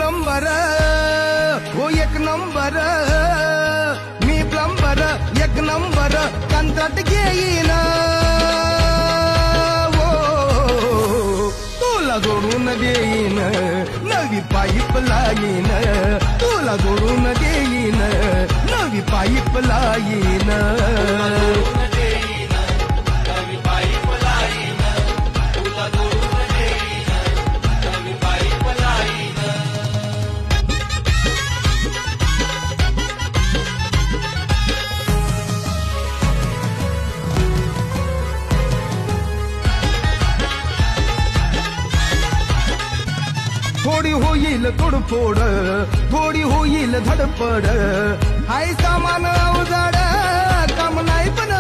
number हो एक number मी plumber एक नंबर कंत्राट घेईन तुला जोडून देईन नवी पाईप लाईन तुला जोडून देईन नवी पाईप लाईन थोडी होईल तोडफोड थोडी होईल धडपड हाय सामान अवजड काम नाही पण